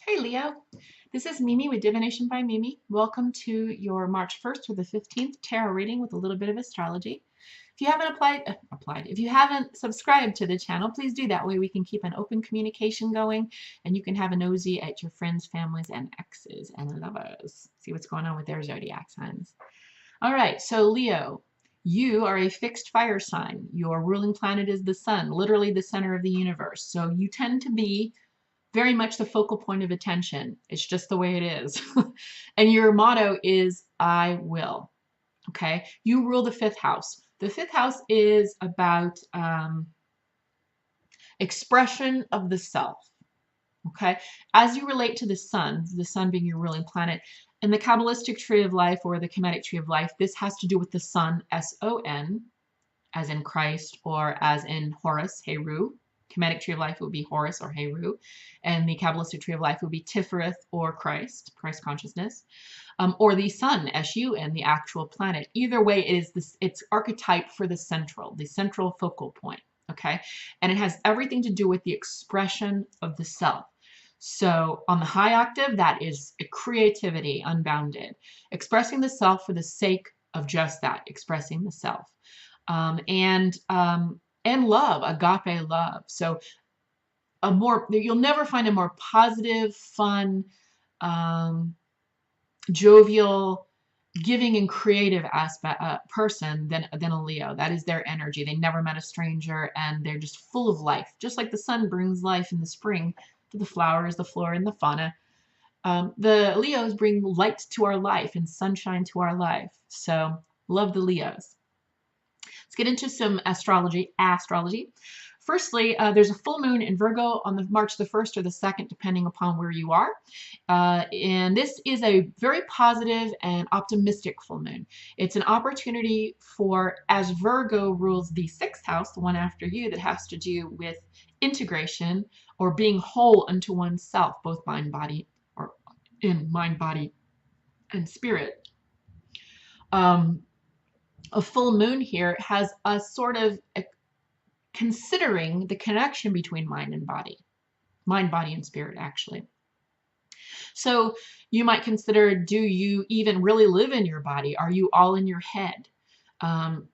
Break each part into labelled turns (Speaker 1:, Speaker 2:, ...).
Speaker 1: Hey Leo, this is Mimi with Divination by Mimi. Welcome to your March 1st through the 15th tarot reading with a little bit of astrology. If you haven't if you haven't subscribed to the channel, please do that way we can keep an open communication going and you can have a nosy at your friends, families, and exes and lovers. See what's going on with their zodiac signs. All right, so Leo, you are a fixed fire sign. Your ruling planet is the sun, literally the center of the universe. So you tend to be very much the focal point of attention. It's just the way it is. And your motto is I will. Okay. You rule the fifth house. The fifth house is about expression of the self. Okay. As you relate to the sun being your ruling planet, in the Kabbalistic tree of life or the Kemetic tree of life, this has to do with the sun, S-O-N, as in Christ or as in Horus, Heru. Kemetic tree of life would be Horus or Heru, and the Kabbalistic tree of life would be Tifereth or Christ consciousness, or the sun, S-U-N, the actual planet. Either way, it is this. It's archetype for the central focal point. Okay, and it has everything to do with the expression of the self. So on the high octave, that is creativity, unbounded, expressing the self for the sake of just that, expressing the self. And love, agape love. So you'll never find a more positive, fun, jovial, giving and creative person than a Leo. That is their energy. They never met a stranger and they're just full of life. Just like the sun brings life in the spring to the flowers, the flora, and the fauna. The Leos bring light to our life and sunshine to our life. So love the Leos. Let's get into some astrology. Firstly, there's a full moon in Virgo on the March the 1st or the 2nd, depending upon where you are. And this is a very positive and optimistic full moon. It's an opportunity for, as Virgo rules the 6th house, the one after you, that has to do with integration or being whole unto oneself, both mind, body, or in mind, body, and spirit. A full moon here has a sort of considering the connection between mind, body, and spirit, actually. So you might consider, do you even really live in your body? Are you all in your head?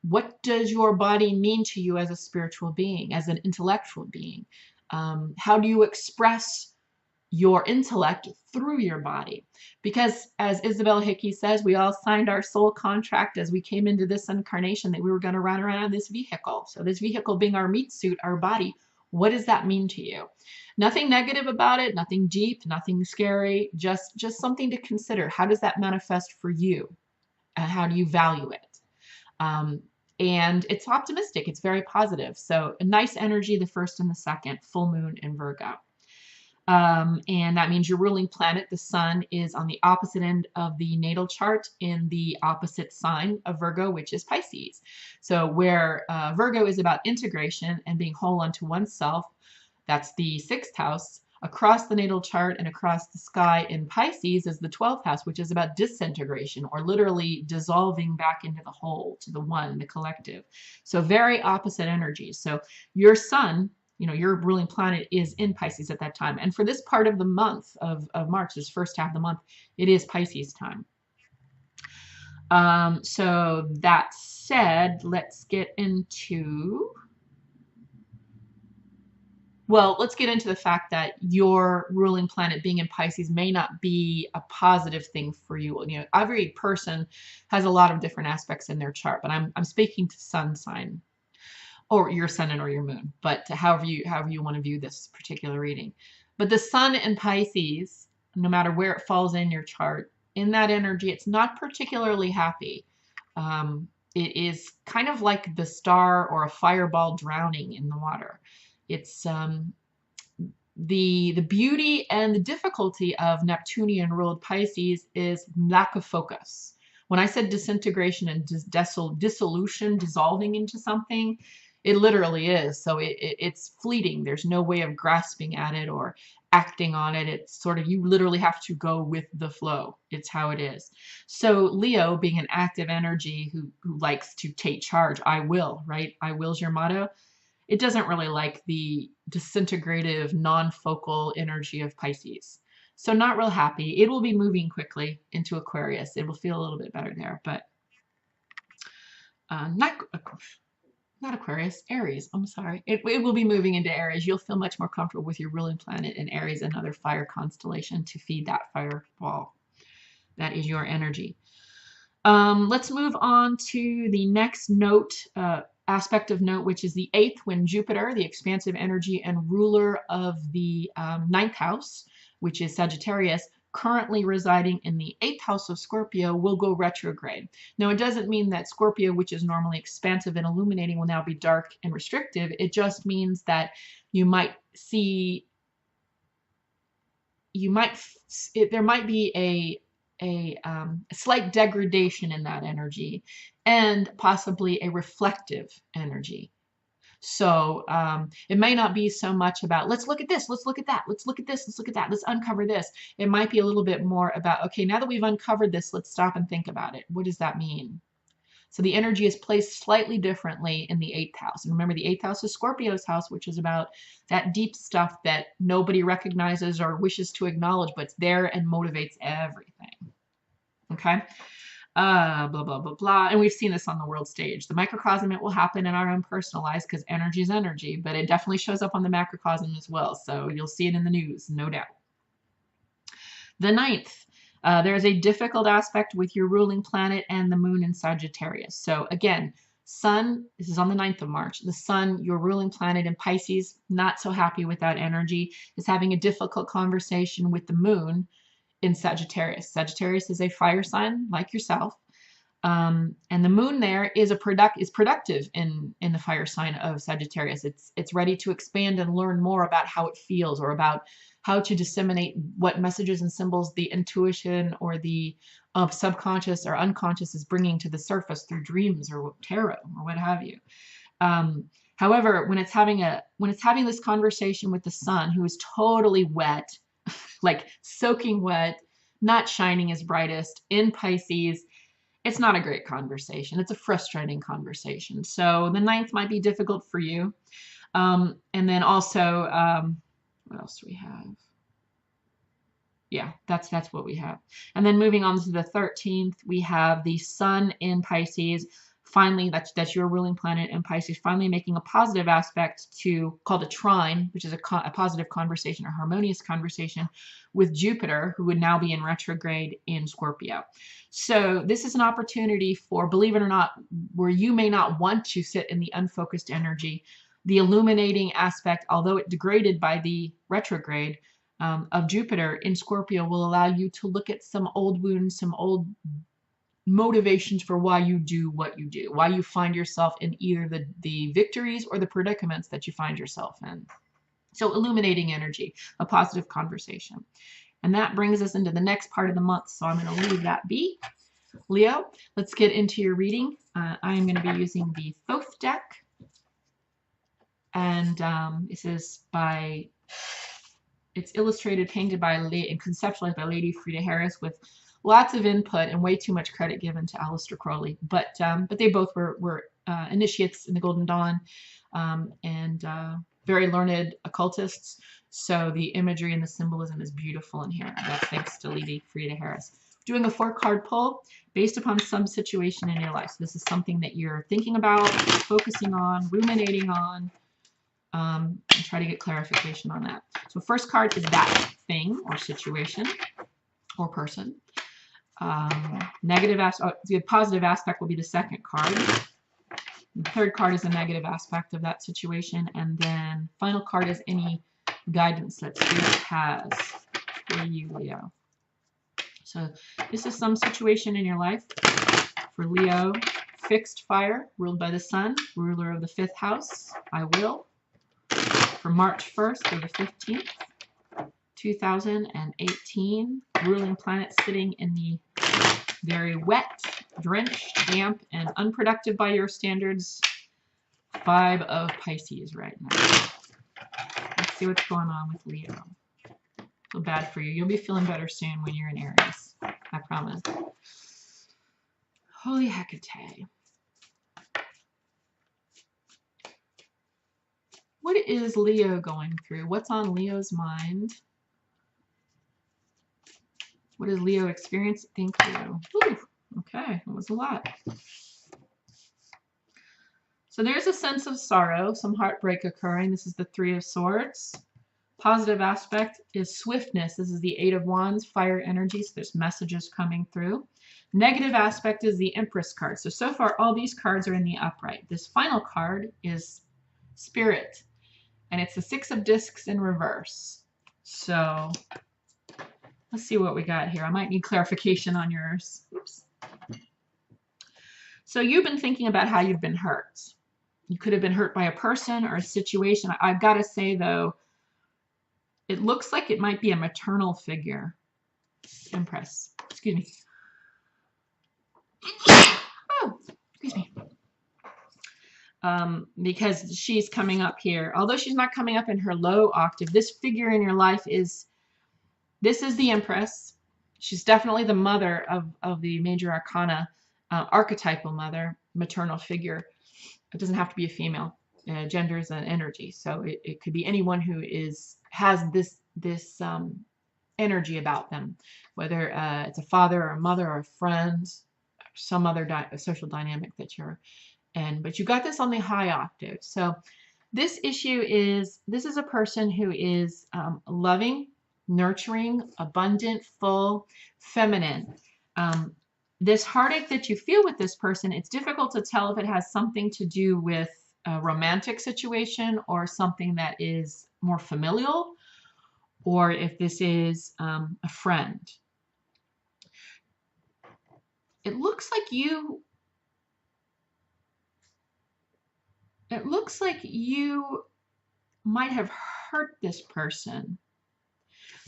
Speaker 1: What does your body mean to you as a spiritual being, as an intellectual being? How do you express your intellect through your body? Because as Isabel Hickey says, we all signed our soul contract as we came into this incarnation that we were going to run around in this vehicle. So this vehicle being our meat suit, our body, what does that mean to you? Nothing negative about it, nothing deep, nothing scary, just something to consider. How does that manifest for you? And how do you value it? And it's optimistic, it's very positive. So a nice energy the 1st and the 2nd, full moon in Virgo. And that means your ruling planet, the sun, is on the opposite end of the natal chart in the opposite sign of Virgo, which is Pisces. So where Virgo is about integration and being whole unto oneself, that's the 6th house. Across the natal chart and across the sky in Pisces is the 12th house, which is about disintegration, or literally dissolving back into the whole, to the one, the collective. So very opposite energies. So your sun, your ruling planet is in Pisces at that time. And for this part of the month of March, this first half of the month, it is Pisces time. So that said, let's get into the fact that your ruling planet being in Pisces may not be a positive thing for you. Every person has a lot of different aspects in their chart, but I'm speaking to sun sign, or your sun or your moon, but however you want to view this particular reading. But the sun in Pisces, no matter where it falls in your chart, in that energy, it's not particularly happy. It is kind of like the star or a fireball drowning in the water. It's the beauty and the difficulty of Neptunian ruled Pisces is lack of focus. When I said disintegration and dissolution, dissolving into something, it literally is. So it's fleeting. There's no way of grasping at it or acting on it. It's sort of, you literally have to go with the flow. It's how it is. So Leo, being an active energy who likes to take charge, I will, right? I will's your motto. It doesn't really like the disintegrative, non-focal energy of Pisces. So not real happy. It will be moving quickly into Aquarius. It will feel a little bit better there, but not Aquarius, Aries. I'm sorry. It will be moving into Aries. You'll feel much more comfortable with your ruling planet in Aries, another fire constellation to feed that fireball. That is your energy. Let's move on to the next note, aspect of note, which is the 8th, when Jupiter, the expansive energy and ruler of the 9th house, which is Sagittarius, currently residing in the 8th house of Scorpio, will go retrograde. Now, it doesn't mean that Scorpio, which is normally expansive and illuminating, will now be dark and restrictive. It just means that you might see, there might be a slight degradation in that energy and possibly a reflective energy. So it may not be so much about, let's look at this, let's look at that, let's look at this, let's look at that, let's uncover this. It might be a little bit more about, okay, now that we've uncovered this, let's stop and think about it. What does that mean? So the energy is placed slightly differently in the 8th house. And remember, the 8th house is Scorpio's house, which is about that deep stuff that nobody recognizes or wishes to acknowledge, but it's there and motivates everything. Okay? Blah, blah, blah, blah. And we've seen this on the world stage. The microcosm, it will happen in our own personal lives because energy is energy, but it definitely shows up on the macrocosm as well. So you'll see it in the news, no doubt. The 9th. There is a difficult aspect with your ruling planet and the moon in Sagittarius. So again, Sun, this is on the 9th of March, the Sun, your ruling planet in Pisces, not so happy with that energy, is having a difficult conversation with the moon in Sagittarius. Sagittarius is a fire sign like yourself. And the moon there is productive in the fire sign of Sagittarius. It's ready to expand and learn more about how it feels, or about how to disseminate what messages and symbols the intuition or the subconscious or unconscious is bringing to the surface through dreams or tarot or what have you. However, when it's having this conversation with the sun, who is totally wet, like soaking wet, not shining his brightest in Pisces, it's not a great conversation. It's a frustrating conversation. So the 9th might be difficult for you. And then also, what else do we have? Yeah, that's what we have. And then moving on to the 13th, we have the Sun in Pisces. Finally, that's your ruling planet in Pisces, finally making a positive aspect to, called a trine, which is a positive conversation, a harmonious conversation with Jupiter, who would now be in retrograde in Scorpio. So this is an opportunity for, believe it or not, where you may not want to sit in the unfocused energy. The illuminating aspect, although it degraded by the retrograde of Jupiter in Scorpio, will allow you to look at some old wounds, some old motivations for why you do what you do, why you find yourself in either the victories or the predicaments that you find yourself in. So illuminating energy, a positive conversation. And that brings us into the next part of the month. So I'm going to leave that be. Leo, let's get into your reading. I am going to be using the Thoth deck. And this is it's illustrated, painted by, and conceptualized by Lady Frida Harris, with lots of input and way too much credit given to Aleister Crowley. But they both were initiates in the Golden Dawn and very learned occultists. So the imagery and the symbolism is beautiful in here. That's thanks to Lady Frida Harris. Doing a 4-card pull based upon some situation in your life. So this is something that you're thinking about, focusing on, ruminating on, and try to get clarification on that. So first card is that thing or situation or person. The positive aspect will be the second card. The third card is a negative aspect of that situation. And then final card is any guidance that Spirit has for you, Leo. So this is some situation in your life for Leo. Fixed fire, ruled by the sun, ruler of the 5th house. I will. For March 1st through the 15th, 2018. Ruling planet sitting in the very wet, drenched, damp, and unproductive by your standards 5 of Pisces right now. Let's see what's going on with Leo. Feel bad for you. You'll be feeling better soon when you're in Aries. I promise. Holy Hecate. What is Leo going through? What's on Leo's mind? What is Leo experiencing? Thank you. Ooh, okay, that was a lot. So there's a sense of sorrow, some heartbreak occurring. This is the Three of Swords. Positive aspect is swiftness. This is the Eight of Wands, fire energy. So there's messages coming through. Negative aspect is the Empress card. So far, all these cards are in the upright. This final card is Spirit, and it's the Six of Discs in reverse. So let's see what we got here. I might need clarification on yours. Oops. So you've been thinking about how you've been hurt. You could have been hurt by a person or a situation. I've got to say, though, it looks like it might be a maternal figure. Empress. Excuse me. Oh, excuse me. Because she's coming up here. Although she's not coming up in her low octave, this figure in your life is, this is the Empress. She's definitely the mother of the major arcana, archetypal mother, maternal figure. It doesn't have to be a female. Gender is an energy, so it could be anyone who has this energy about them, whether it's a father or a mother or a friend, some other social dynamic that you're in. But you got this on the high octave. So this issue is, this is a person who is loving, nurturing, abundant, full, feminine. This heartache that you feel with this person, it's difficult to tell if it has something to do with a romantic situation or something that is more familial, or if this is a friend. It looks like you might have hurt this person.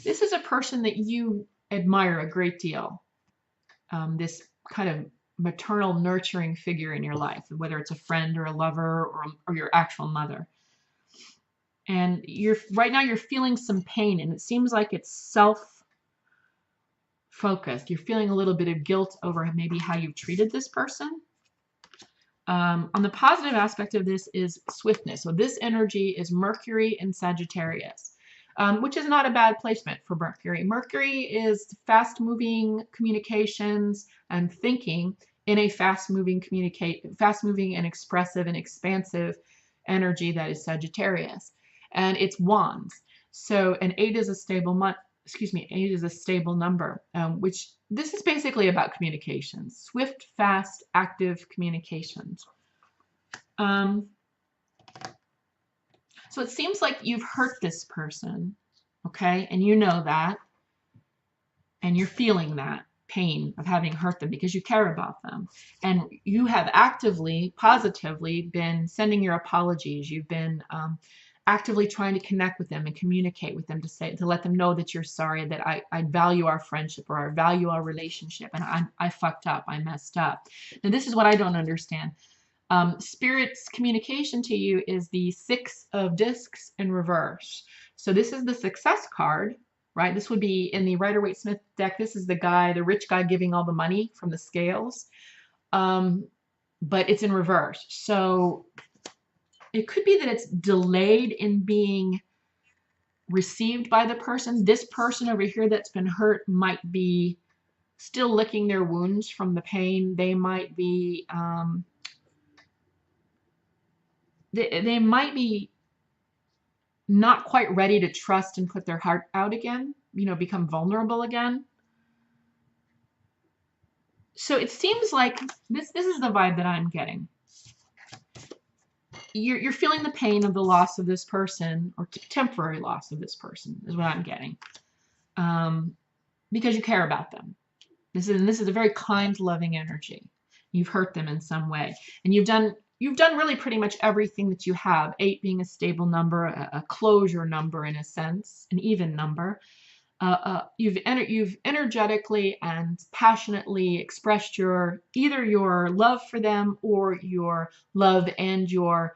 Speaker 1: This is a person that you admire a great deal. This kind of maternal nurturing figure in your life, whether it's a friend or a lover or your actual mother. And right now you're feeling some pain, and it seems like it's self-focused. You're feeling a little bit of guilt over maybe how you've treated this person. On the positive aspect of this is swiftness. So this energy is Mercury in Sagittarius. Which is not a bad placement for Mercury. Mercury is fast-moving communications and thinking in a fast-moving and expressive and expansive energy that is Sagittarius, and it's wands. So an 8 is a stable eight is a stable number, which this is basically about communications, swift, fast, active communications. So it seems like you've hurt this person, okay? And you know that, and you're feeling that pain of having hurt them because you care about them. And you have actively, positively been sending your apologies. You've been actively trying to connect with them and communicate with them to let them know that you're sorry, that I value our friendship or I value our relationship, and I fucked up, I messed up. Now this is what I don't understand. Spirit's communication to you is the Six of Discs in reverse. So this is the success card, right? This would be in the Rider-Waite-Smith deck. This is the guy, the rich guy giving all the money from the scales. But it's in reverse. So it could be that it's delayed in being received by the person. This person over here that's been hurt might be still licking their wounds from the pain. They might be they might be not quite ready to trust and put their heart out again, become vulnerable again. So it seems like this is the vibe that I'm getting. You're feeling the pain of the loss of this person, or temporary loss of this person is what I'm getting, because you care about them. This is a very kind, loving energy. You've hurt them in some way, and you've done really pretty much everything that you have. 8 being a stable number, a closure number in a sense, an even number. You've energetically and passionately expressed either your love for them or your love and your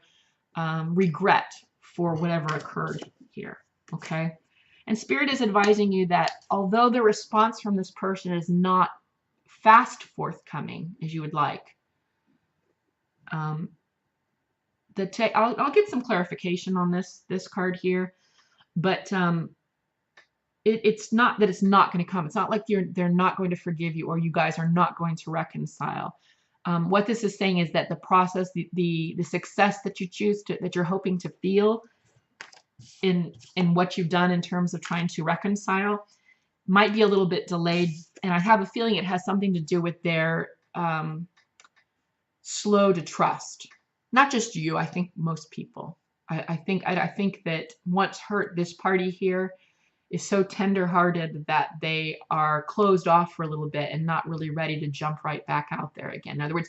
Speaker 1: regret for whatever occurred here. Okay, and Spirit is advising you that although the response from this person is not fast forthcoming as you would like, I'll get some clarification on this card here, but it's not that it's not going to come. It's not like they're not going to forgive you or you guys are not going to reconcile. What this is saying is that the process, the success that you choose to, that you're hoping to feel in what you've done in terms of trying to reconcile, might be a little bit delayed. And I have a feeling it has something to do with their slow to trust. Not just you, I think most people. I think that once hurt, this party here is so tender-hearted that they are closed off for a little bit and not really ready to jump right back out there again. In other words,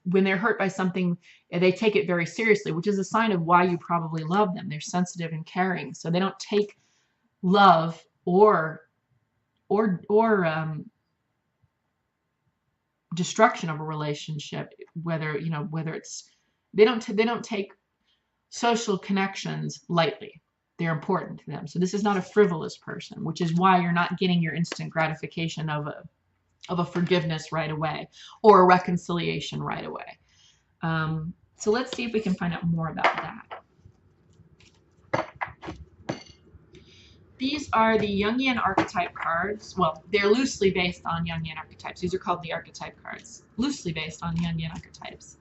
Speaker 1: when they're hurt by something, they take it very seriously, which is a sign of why you probably love them. They're sensitive and caring, so they don't take love or destruction of a relationship, whether it's, they don't take social connections lightly. They're important to them. So this is not a frivolous person, which is why you're not getting your instant gratification of a forgiveness right away or a reconciliation right away. So let's see if we can find out more about that. These are the Jungian archetype cards. Well, they're loosely based on Jungian archetypes. These are called the archetype cards, loosely based on Jungian archetypes.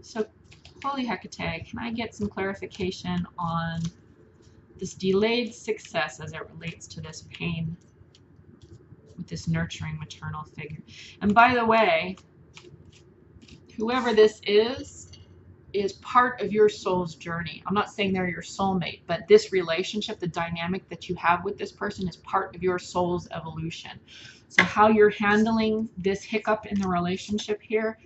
Speaker 1: So, Holy Hecate, can I get some clarification on this delayed success as it relates to this pain with this nurturing maternal figure? And by the way, whoever this is part of your soul's journey. I'm not saying they're your soulmate, but this relationship, the dynamic that you have with this person, is part of your soul's evolution. So how you're handling this hiccup in the relationship here,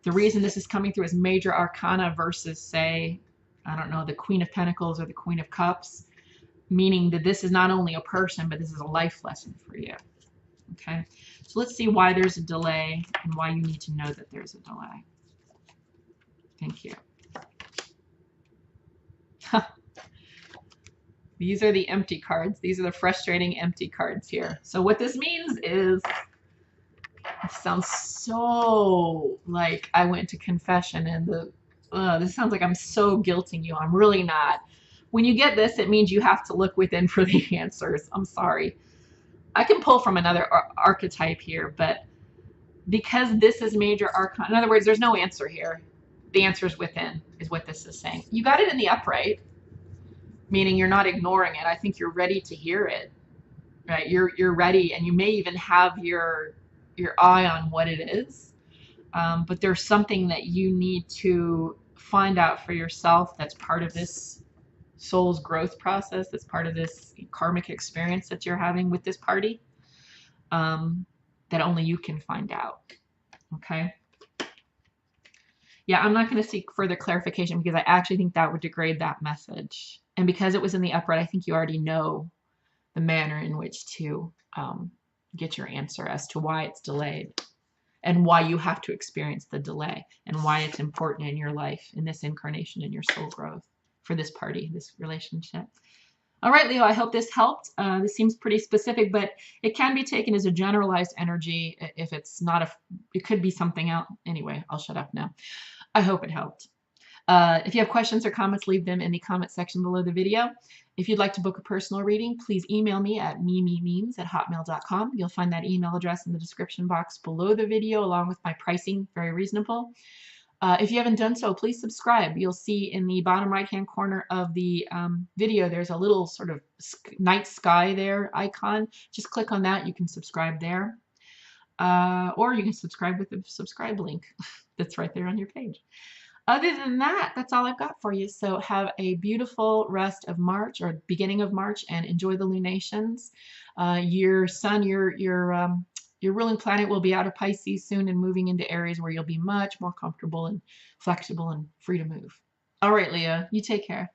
Speaker 1: the reason this is coming through as major arcana versus, say, I don't know, the Queen of Pentacles or the Queen of Cups, meaning that this is not only a person, but this is a life lesson for you. Okay, so let's see why there's a delay and why you need to know that there's a delay. Thank you. These are the empty cards. These are the frustrating empty cards here. So what this means is, it sounds so like I went to confession and this sounds like I'm so guilting you. I'm really not. When you get this, it means you have to look within for the answers. I'm sorry. I can pull from another archetype here, but because this is major arcana, in other words, there's no answer here. The answer is within, is what this is saying. You got it in the upright, meaning you're not ignoring it. I think you're ready to hear it, right? You're ready, and you may even have your eye on what it is, but there's something that you need to find out for yourself that's part of this soul's growth process, that's part of this karmic experience that you're having with this party, that only you can find out. Okay, yeah, I'm not going to seek further clarification because I actually think that would degrade that message, and because it was in the upright, I think you already know the manner in which to get your answer as to why it's delayed and why you have to experience the delay and why it's important in your life, in this incarnation, in your soul growth for this party, this relationship. All right, Leo, I hope this helped. This seems pretty specific, but it can be taken as a generalized energy if it's not it could be something else. Anyway, I'll shut up now. I hope it helped. If you have questions or comments, leave them in the comment section below the video. If you'd like to book a personal reading, please email me at mimimemes@hotmail.com. You'll find that email address in the description box below the video, along with my pricing, very reasonable. If you haven't done so, please subscribe. You'll see in the bottom right-hand corner of the video, there's a little sort of night sky there icon. Just click on that. You can subscribe there. Or you can subscribe with the subscribe link that's right there on your page. Other than that, that's all I've got for you. So have a beautiful rest of March or beginning of March and enjoy the lunations. Your sun, your ruling planet will be out of Pisces soon and moving into areas where you'll be much more comfortable and flexible and free to move. All right, Leo, you take care.